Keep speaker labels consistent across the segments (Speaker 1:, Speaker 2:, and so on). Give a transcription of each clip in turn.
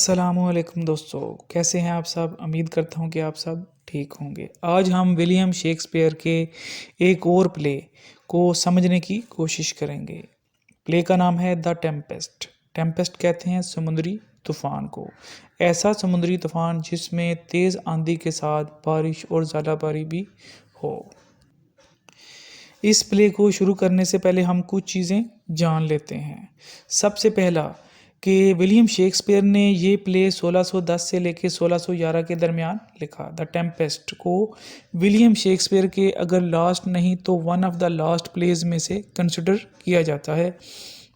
Speaker 1: अस्सलामुअलैकुम दोस्तों, कैसे हैं आप सब। उम्मीद करता हूं कि आप सब ठीक होंगे। आज हम विलियम शेक्सपियर के एक और प्ले को समझने की कोशिश करेंगे। प्ले का नाम है द टेम्पेस्ट। टेम्पेस्ट कहते हैं समुद्री तूफान को। ऐसा समुद्री तूफान जिसमें तेज़ आंधी के साथ बारिश और ज़्यादाबारी भी हो। इस प्ले को शुरू करने से पहले हम कुछ चीज़ें जान लेते हैं। सबसे पहला कि विलियम शेक्सपियर ने ये प्ले 1610 से लेकर 1611 के दरमियान लिखा। द टेम्पेस्ट को विलियम शेक्सपियर के अगर लास्ट नहीं तो one of the last plays में से कंसिडर किया जाता है।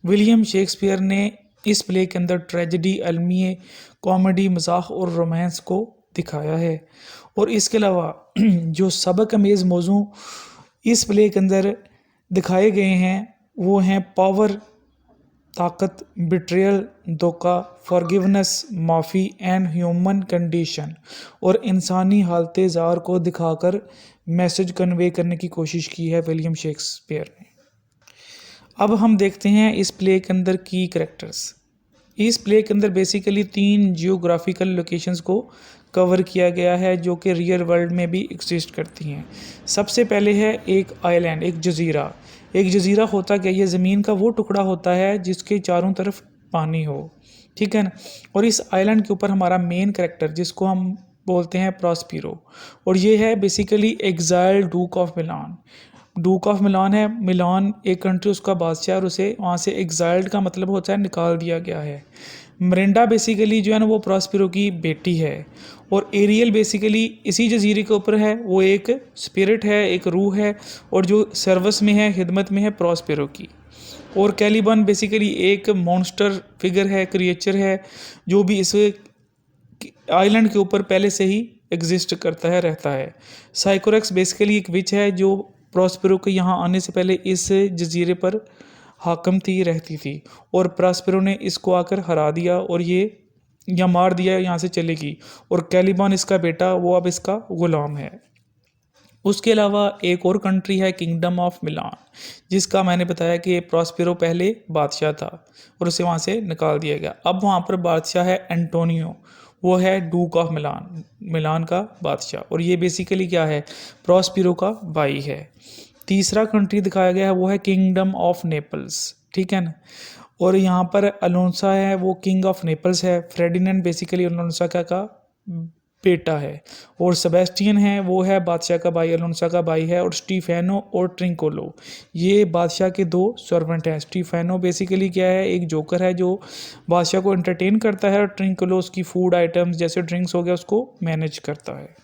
Speaker 1: विलियम शेक्सपियर ने इस प्ले के अंदर ट्रेजेडी, अलमिए, कॉमेडी, मजाक और रोमांस को दिखाया है। और इसके अलावा जो सबक अमेज़ मौजू इस प्ले के अंदर दिखाए गए हैं वो हैं पावर, ताकत, बिट्रेयल, धोखा, फॉरगिवनेस, माफ़ी एंड ह्यूमन कंडीशन और इंसानी हालत ज़ार को दिखाकर मैसेज कन्वे करने की कोशिश की है विलियम शेक्सपियर ने। अब हम देखते हैं इस प्ले के अंदर की कैरेक्टर्स। इस प्ले के अंदर बेसिकली 3 जियोग्राफिकल लोकेशंस को कवर किया गया है जो कि रियल वर्ल्ड में भी एग्जिस्ट करती हैं। सबसे पहले है एक आइलैंड, एक जजीरा। एक जजीरा होता क्या, ये ज़मीन का वो टुकड़ा होता है जिसके चारों तरफ पानी हो, ठीक है ना। और इस आइलैंड के ऊपर हमारा मेन कैरेक्टर जिसको हम बोलते हैं प्रॉस्पिरो, और ये है basically exile duke of Milan. Duke of Milan है, मिलान एक कंट्री, उसका बादशाह, और उसे वहाँ से एग्जाइल्ड का मतलब होता है निकाल दिया गया है। मरिंडा बेसिकली जो है ना वो प्रॉस्पिरो की बेटी है। और एरियल बेसिकली इसी जजीरे के ऊपर है, वो एक स्पिरिट है, एक रूह है, और जो सर्विस में है, खिदमत में है प्रॉस्पिरो की। और कैलिबन बेसिकली एक मॉन्स्टर फिगर है, क्रिएचर है, जो भी इस आइलैंड के ऊपर पहले से ही एग्जिस्ट करता है, रहता है। साइकोरेक्स बेसिकली एक विच है जो प्रॉस्पेरो के यहाँ आने से पहले इस जजीरे पर हाकम थी, रहती थी, और प्रॉस्पेरो ने इसको आकर हरा दिया और ये या मार दिया, यहाँ से चली गई। और कैलिबॉन इसका बेटा, वो अब इसका गुलाम है। उसके अलावा एक और कंट्री है किंगडम ऑफ मिलान, जिसका मैंने बताया कि प्रॉस्पेरो पहले बादशाह था और उसे वहाँ से निकाल दिया गया। अब वहाँ पर बादशाह है एंटोनियो, वो है डूक ऑफ मिलान, मिलान का बादशाह। और ये बेसिकली क्या है, प्रॉस्पेरो का भाई है। तीसरा कंट्री दिखाया गया है वो है किंगडम ऑफ नेपल्स, ठीक है ना। और यहाँ पर अलोंसा है, वो किंग ऑफ नेपल्स है। फ्रेडिनेंड बेसिकली अलोंसा का बेटा है। और सेबेस्टियन है, वो है बादशाह का भाई, अलोंसा का भाई है। और स्टीफेनो और ट्रिंकोलो, ये बादशाह के 2 सर्वेंट हैं। स्टीफेनो बेसिकली क्या है, एक जोकर है जो बादशाह को एंटरटेन करता है, और ट्रिंकोलो उसकी फूड आइटम्स जैसे ड्रिंक्स हो गया उसको मैनेज करता है।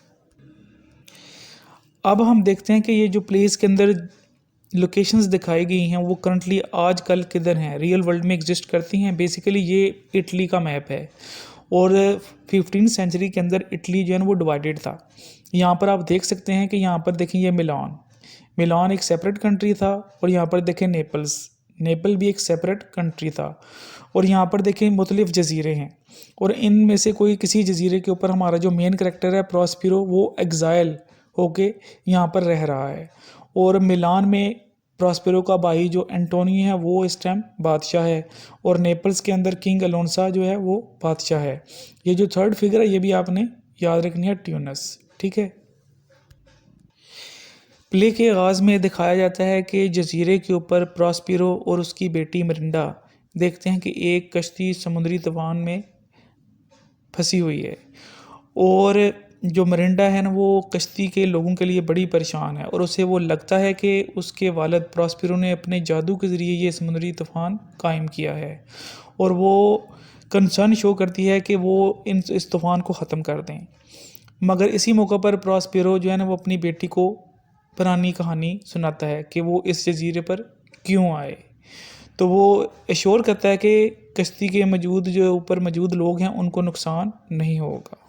Speaker 1: अब हम देखते हैं कि ये जो प्लेस के अंदर लोकेशंस दिखाई गई हैं वो करंटली आजकल किधर हैं, रियल वर्ल्ड में एग्जिस्ट करती हैं। बेसिकली ये इटली का मैप है, और 15th सेंचुरी के अंदर इटली जो है ना वो डिवाइडेड था। यहाँ पर आप देख सकते हैं कि यहाँ पर देखें ये मिलान, मिलान एक सेपरेट कंट्री था। और यहाँ पर देखें नेपल्स, नेपल भी एक सेपरेट कंट्री था। और यहाँ पर देखें मुख्तलिफ जजीरे हैं, और इनमें से कोई किसी जजीरे के ऊपर हमारा जो मेन करेक्टर है प्रॉस्पिरो, वो एग्जाइल होके यहाँ पर रह रहा है। और मिलान में प्रॉस्पेरो का भाई जो एंटोनियो है वो इस टाइम बादशाह है। और नेपल्स के अंदर किंग अलोंसा जो है वो बादशाह है। ये जो थर्ड फिगर है ये भी आपने याद रखनी है, ट्यूनस, ठीक है। प्ले के आगाज़ में दिखाया जाता है कि जजीरे के ऊपर प्रॉस्पेरो और उसकी बेटी मरिंडा देखते हैं कि एक कश्ती समुद्री तूफान में फंसी हुई है। और जो मरिंडा है ना वो कश्ती के लोगों के लिए बड़ी परेशान है, और उसे वो लगता है कि उसके वालिद प्रॉस्पेरो ने अपने जादू के ज़रिए ये समुद्री तूफ़ान कायम किया है। और वो कंसर्न शो करती है कि वो इस तूफ़ान को ख़त्म कर दें। मगर इसी मौके पर प्रॉस्पेरो जो है ना वो अपनी बेटी को पुरानी कहानी सुनाता है कि वो इस जजीरे पर क्यों आए। तो वो एश्योर करता है कि कश्ती के जो ऊपर मौजूद लोग हैं उनको नुकसान नहीं होगा।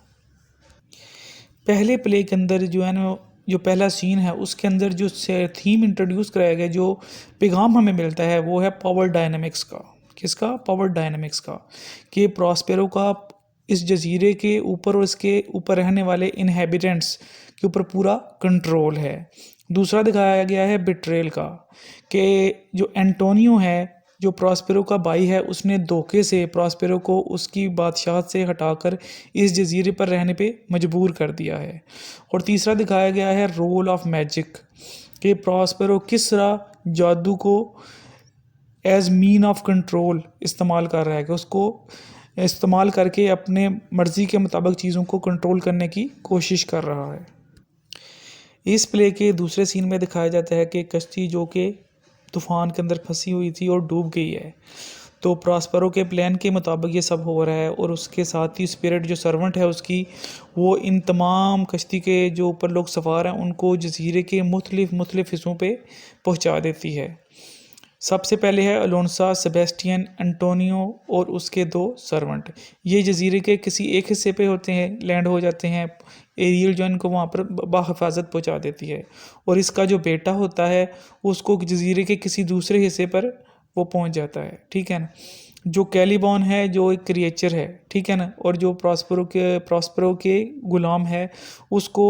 Speaker 1: पहले प्ले के अंदर जो है ना, जो पहला सीन है उसके अंदर जो थीम इंट्रोड्यूस कराया गया, जो पैगाम हमें मिलता है वो है पावर डायनामिक्स का। किसका? पावर डायनामिक्स का, कि प्रॉस्पेरो का इस जजीरे के ऊपर और इसके ऊपर रहने वाले इनहेबिटेंट्स के ऊपर पूरा कंट्रोल है। दूसरा दिखाया गया है बिट्रेल का, कि जो एंटोनियो है जो प्रॉस्पेरो का भाई है उसने धोखे से प्रॉस्पेरो को उसकी बादशाहत से हटाकर इस जजीरे पर रहने पे मजबूर कर दिया है। और तीसरा दिखाया गया है रोल ऑफ मैजिक, कि प्रॉस्पेरो किस तरह जादू को एज मीन ऑफ कंट्रोल इस्तेमाल कर रहा है, कि उसको इस्तेमाल करके अपने मर्ज़ी के मुताबिक चीज़ों को कंट्रोल करने की कोशिश कर रहा है। इस प्ले के दूसरे सीन में दिखाया जाता है कि कश्ती जो कि तूफ़ान के अंदर फंसी हुई थी और डूब गई है। तो प्रॉस्पेरो के प्लान के मुताबिक ये सब हो रहा है, और उसके साथ ही स्पिरिट जो सर्वेंट है उसकी, वो इन तमाम कश्ती के जो ऊपर लोग सवार हैं उनको जजीरे के मुख्तलिफ हिस्सों पे पहुंचा देती है। सबसे पहले है अलोन्सा, सेबेस्टियन, एंटोनियो और उसके 2 सर्वेंट। ये जजीरे के किसी एक हिस्से पे होते हैं, लैंड हो जाते हैं। एरियल जो इनको वहाँ पर बाहिफाजत पहुँचा देती है, और इसका जो बेटा होता है उसको जजीरे के किसी दूसरे हिस्से पर वो पहुँच जाता है, ठीक है ना। जो कैलिबॉन है जो एक क्रिएचर है, ठीक है ना, और जो प्रॉस्पेरो के गुलाम है उसको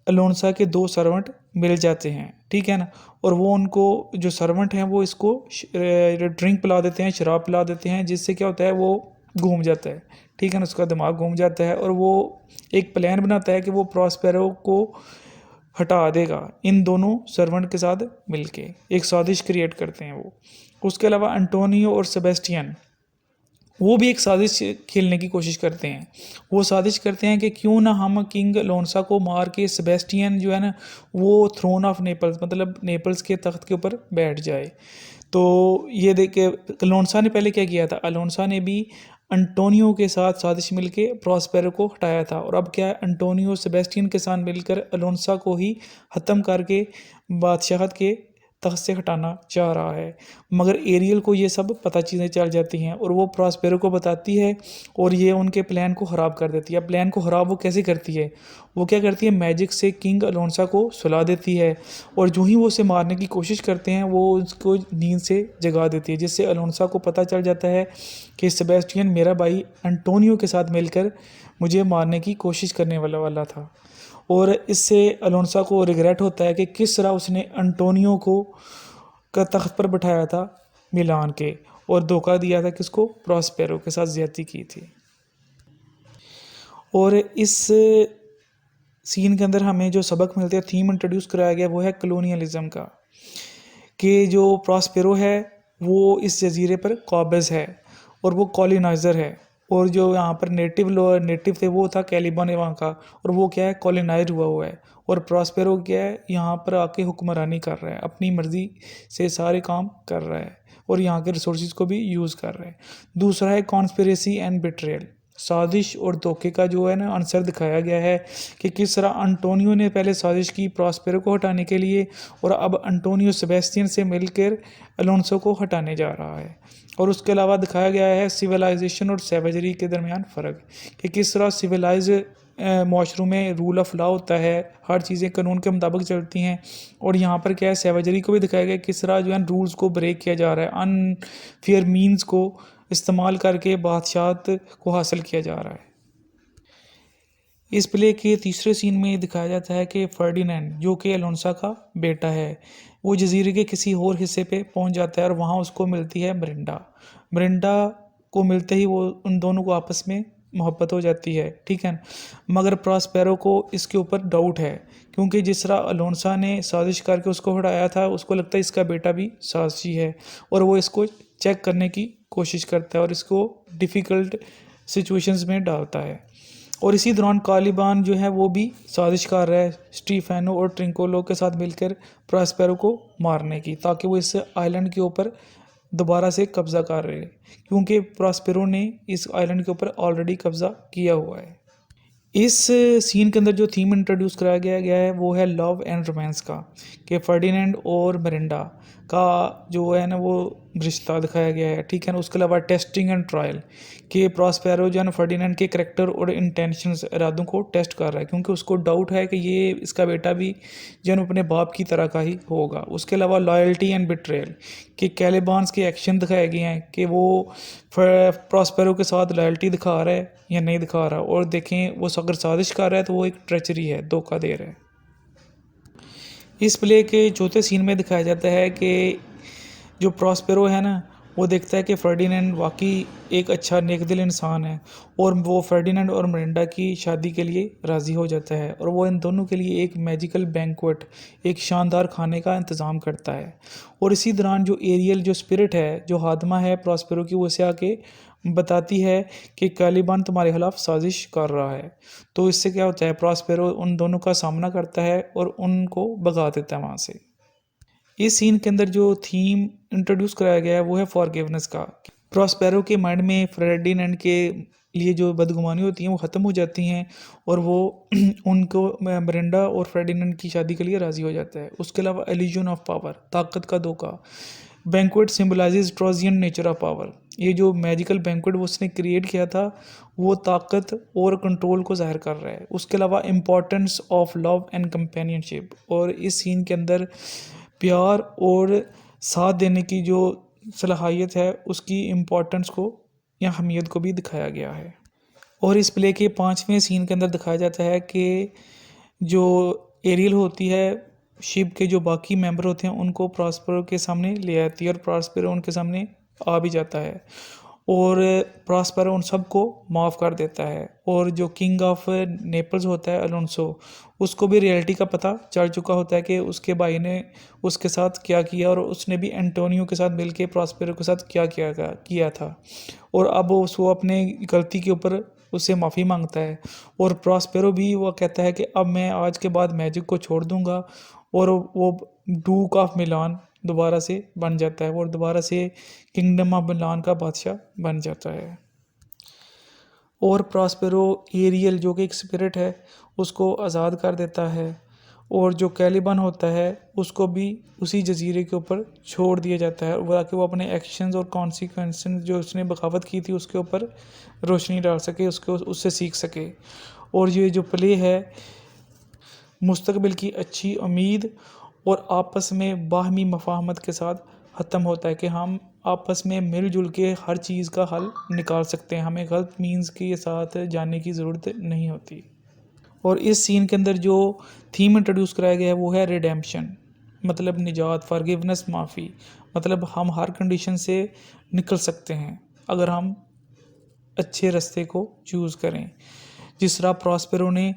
Speaker 1: अलोन्सा के 2 सर्वेंट मिल जाते हैं, ठीक है ना। और वो उनको जो सर्वेंट हैं वो इसको ड्रिंक पिला देते हैं, शराब पिला देते हैं, जिससे क्या होता है वो घूम जाता है, ठीक है ना, उसका दिमाग घूम जाता है। और वो एक प्लान बनाता है कि वो प्रॉस्पेरो को हटा देगा इन दोनों सर्वेंट के साथ मिलके, एक साजिश क्रिएट करते हैं वो। उसके अलावा एंटोनियो और सेबेस्टियन वो भी एक साजिश खेलने की कोशिश करते हैं। वो साजिश करते हैं कि क्यों ना हम किंग अलोन्सा को मार के सेबेस्टियन जो है ना वो थ्रोन ऑफ नेपल्स, मतलब नेपल्स के तख्त के ऊपर बैठ जाए। तो ये देख के अलोन्सा ने पहले क्या किया था, अलोन्सा ने भी अंटोनियो के साथ साजिश मिलके प्रॉस्पेरो को हटाया था, और अब क्या है, अंटोनियो सेबेस्टियन के साथ मिलकर अलोन्सा को ही ख़त्म करके बादशाहत के तख्त से हटाना चाह रहा है। मगर एरियल को ये सब पता चीज़ें चल जाती हैं, और वो प्रॉस्पेरो को बताती है, और ये उनके प्लान को ख़राब कर देती है। प्लान को ख़राब वो कैसे करती है, वो क्या करती है, मैजिक से किंग अलोन्सा को सुला देती है, और जो ही वो उसे मारने की कोशिश करते हैं वो उसको नींद से जगा देती है, जिससे अलोन्सा को पता चल जाता है कि सेबेस्टियन मेरा भाई एंटोनियो के साथ मिलकर मुझे मारने की कोशिश करने वाला था। और इससे अलोन्सा को रिग्रेट होता है कि किस तरह उसने एंटोनियो को का तख्त पर बिठाया था मिलान के, और धोखा दिया था किसको, प्रॉस्पेरो के साथ ज्यादती की थी। और इस सीन के अंदर हमें जो सबक मिलते हैं, थीम इंट्रोड्यूस कराया गया वो है कलोनियलिज्म का, कि जो प्रॉस्पेरो है वो इस जजीरे पर काबिज है और वो कॉलोनाइज़र है, और जो यहाँ पर नेटिव थे वो था कैलिबॉन वहाँ का, और वो क्या है, कॉलोनाइज हुआ है। और प्रॉस्पेरो क्या है, यहाँ पर आके हुक्मरानी कर रहा है, अपनी मर्ज़ी से सारे काम कर रहा है, और यहाँ के रिसोर्सेज को भी यूज़ कर रहा है। दूसरा है कॉन्स्पिरेसी एंड बिट्रेयल, साजिश और धोखे का जो है ना आंसर दिखाया गया है, कि किस तरह अंटोनियो ने पहले साजिश की प्रॉस्पेरो को हटाने के लिए, और अब अंटोनियो सेबेस्टियन से मिलकर अलोन्सो को हटाने जा रहा है। और उसके अलावा दिखाया गया है सिविलाइजेशन और सैवेजरी के दरमियान फ़र्क, कि किस तरह सिविलाइज माशरों में रूल ऑफ लॉ होता है, हर चीज़ें कानून के मुताबिक चलती हैं, और यहाँ पर क्या है, सैवेजरी को भी दिखाया गया किस तरह जो है रूल्स को ब्रेक किया जा रहा है, अनफेयर मीन्स को इस्तेमाल करके बादशाहत को हासिल किया जा रहा है। इस प्ले के तीसरे सीन में दिखाया जाता है कि फर्डिनेंड जो कि अलोन्सा का बेटा है वो जजीरे के किसी और हिस्से पे पहुंच जाता है, और वहाँ उसको मिलती है मरिंडा को मिलते ही वो उन दोनों को आपस में मोहब्बत हो जाती है, ठीक है। मगर प्रॉस्पेरो को इसके ऊपर डाउट है, क्योंकि जिस तरह अलोन्सा ने साजिश करके उसको हटाया था उसको लगता है इसका बेटा भी साजिशी है, और वो इसको चेक करने की कोशिश करता है और इसको डिफ़िकल्ट सिचुएशंस में डालता है। और इसी दौरान कालिबान जो है वो भी साजिश कर रहा है स्टीफेनो और ट्रिंकोलो के साथ मिलकर प्रॉस्पेरो को मारने की, ताकि वो इस आइलैंड के ऊपर दोबारा से कब्ज़ा कर रहे हैं, क्योंकि प्रॉस्पेरो ने इस आइलैंड के ऊपर ऑलरेडी कब्ज़ा किया हुआ है। इस सीन के अंदर जो थीम इंट्रोड्यूस कराया गया है वो है लव एंड रोमांस का, कि फर्डिनेंड और मरिंडा का जो है ना वो रिश्ता दिखाया गया है, ठीक है ना। उसके अलावा टेस्टिंग एंड ट्रायल, कि प्रॉस्पेरो जो है ना फर्डिनेंड के करेक्टर और इंटेंशंस, इरादों को टेस्ट कर रहा है, क्योंकि उसको डाउट है कि ये इसका बेटा भी जो है अपने बाप की तरह का ही होगा। उसके अलावा लॉयल्टी एंड बिट्रेयल, कि कैलिबान्स के एक्शन दिखाए गए हैं कि वो प्रॉस्पेरो के साथ लॉयल्टी दिखा रहा है या नहीं दिखा रहा, और देखें वो अगर साजिश कर रहा है तो वो एक ट्रेचरी है, धोखा दे रहा है। इस प्ले के चौथे सीन में दिखाया जाता है कि जो प्रॉस्पेरो है ना, वो देखता है कि फर्डिनेंड वाकई एक अच्छा नेकदिल इंसान है और वो फर्डिनेंड और मिरिंडा की शादी के लिए राज़ी हो जाता है और वो इन दोनों के लिए एक मैजिकल बैंक्वेट, एक शानदार खाने का इंतज़ाम करता है। और इसी दौरान जो एरियल जो स्पिरिट है, जो हादमा है प्रॉस्पेरो की, वो उसे आके बताती है कि कैलिबान तुम्हारे खिलाफ साजिश कर रहा है। तो इससे क्या होता है, प्रॉस्पेरो उन दोनों का सामना करता है और उनको भगा देता है वहाँ से। इस सीन के अंदर जो थीम इंट्रोड्यूस कराया गया है वो है फॉरगिवनेस का। प्रॉस्पेरो के माइंड में फर्डिनेंड के लिए जो बदगुमानी होती हैं वो ख़त्म हो जाती हैं और वो उनको मिरिंडा और फर्डिनेंड की शादी के लिए राज़ी हो जाता है। उसके अलावा एल्यूजन ऑफ पावर, ताकत का धोखा। Banquet symbolises Trojan nature of power. ये जो मैजिकल बैंक्वेट वो उसने क्रिएट किया था, वो ताकत और कंट्रोल को ज़ाहिर कर रहा है। उसके अलावा importance of love and companionship, और इस सीन के अंदर प्यार और साथ देने की जो सलाहियत है उसकी इम्पोर्टेंस को या अहमियत को भी दिखाया गया है। और इस प्ले के 5वें सीन के अंदर दिखाया जाता है कि जो एरियल होती है, शिप के जो बाकी मेंबर होते हैं उनको प्रॉस्पेरो के सामने ले आती है और प्रॉस्पेरो उनके सामने आ भी जाता है और प्रॉस्पेरो उन सबको माफ़ कर देता है। और जो किंग ऑफ नेपल्स होता है अलोंसो, उसको भी रियलिटी का पता चल चुका होता है कि उसके भाई ने उसके साथ क्या किया और उसने भी एंटोनियो के साथ मिलके प्रॉस्पेरो के साथ क्या किया था। और अब वो अपने गलती के ऊपर उससे माफ़ी मांगता है और प्रॉस्पेरो भी वो कहता है कि अब मैं आज के बाद मैजिक को छोड़ दूंगा। और वो डूक ऑफ मिलान दोबारा से बन जाता है और दोबारा से किंगडम ऑफ मिलान का बादशाह बन जाता है। और प्रॉस्पेरो एरियल जो कि एक स्पिरिट है उसको आज़ाद कर देता है और जो कैलिबन होता है उसको भी उसी जजीरे के ऊपर छोड़ दिया जाता है ताकि वो अपने एक्शंस और कॉन्सिक्वेंसेस जो उसने बगावत की थी उसके ऊपर रोशनी डाल सके, उससे सीख सके। और ये जो प्ले है मुस्तकबिल की अच्छी उम्मीद और आपस में बाहमी मफाहमत के साथ ख़त्म होता है कि हम आपस में मिलजुल के हर चीज़ का हल निकाल सकते हैं, हमें गलत मीन्स के साथ जाने की ज़रूरत नहीं होती। और इस सीन के अंदर जो थीम इंट्रोड्यूस कराया गया है वो है रिडेम्पशन, मतलब निजात, फॉरगिवनेस, माफ़ी। मतलब हम हर कंडीशन से निकल सकते हैं अगर हम अच्छे रास्ते को चूज़ करें। जिस तरह प्रॉस्पेरो ने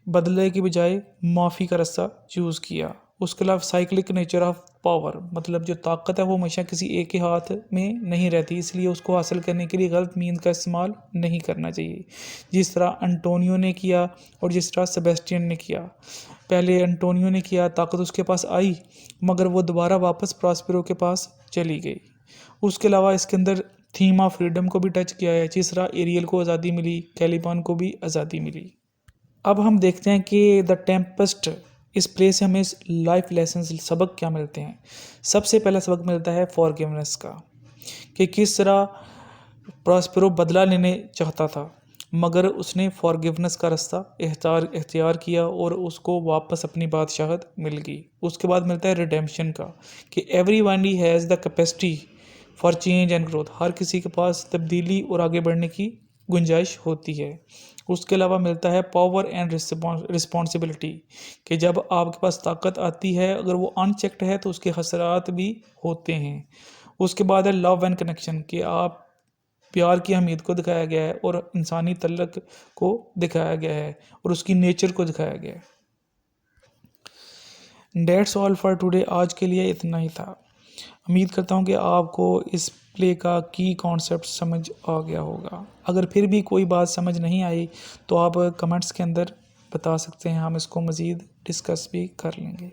Speaker 1: बदले की बजाय माफ़ी का रास्ता चूज़ किया। उसके अलावा साइक्लिक नेचर ऑफ पावर, मतलब जो ताकत है वो हमेशा किसी एक के हाथ में नहीं रहती, इसलिए उसको हासिल करने के लिए गलत मीन का इस्तेमाल नहीं करना चाहिए। जिस तरह अंटोनियो ने किया और जिस तरह सेबेस्टियन ने किया। पहले अंटोनियो ने किया, ताकत उसके पास आई मगर वो दोबारा वापस प्रॉस्पेरो के पास चली गई। उसके अलावा इसके अंदर थीम ऑफ फ्रीडम को भी टच किया है। जिस तरह एरियल को आज़ादी मिली, कैलिबान को भी आज़ादी मिली। अब हम देखते हैं कि द टेम्पेस्ट, इस प्ले से हमें लाइफ लेसन सबक क्या मिलते हैं। सबसे पहला सबक मिलता है फॉरगिवनेस का, कि किस तरह प्रॉस्पेरो बदला लेने चाहता था मगर उसने फॉरगिवनेस का रास्ता इख्तियार किया और उसको वापस अपनी बादशाहत मिल गई। उसके बाद मिलता है रिडेम्पशन का, कि everybody has the capacity for change and growth, हर किसी के पास तब्दीली और आगे बढ़ने की गुंजाइश होती है। उसके अलावा मिलता है पावर एंड रिस्पॉन्सिबिलिटी, कि जब आपके पास ताकत आती है अगर वो अनचेक्ड है तो उसके खसरात भी होते हैं। उसके बाद है लव एंड कनेक्शन, कि आप प्यार की अहमियत को दिखाया गया है और इंसानी तल्लक को दिखाया गया है और उसकी नेचर को दिखाया गया है। डेट्स ऑल फॉर टुडे, आज के लिए इतना ही था। उम्मीद करता हूँ कि आपको इस प्ले का की कॉन्सेप्ट समझ आ गया होगा। अगर फिर भी कोई बात समझ नहीं आई तो आप कमेंट्स के अंदर बता सकते हैं, हम इसको मज़ीद डिस्कस भी कर लेंगे।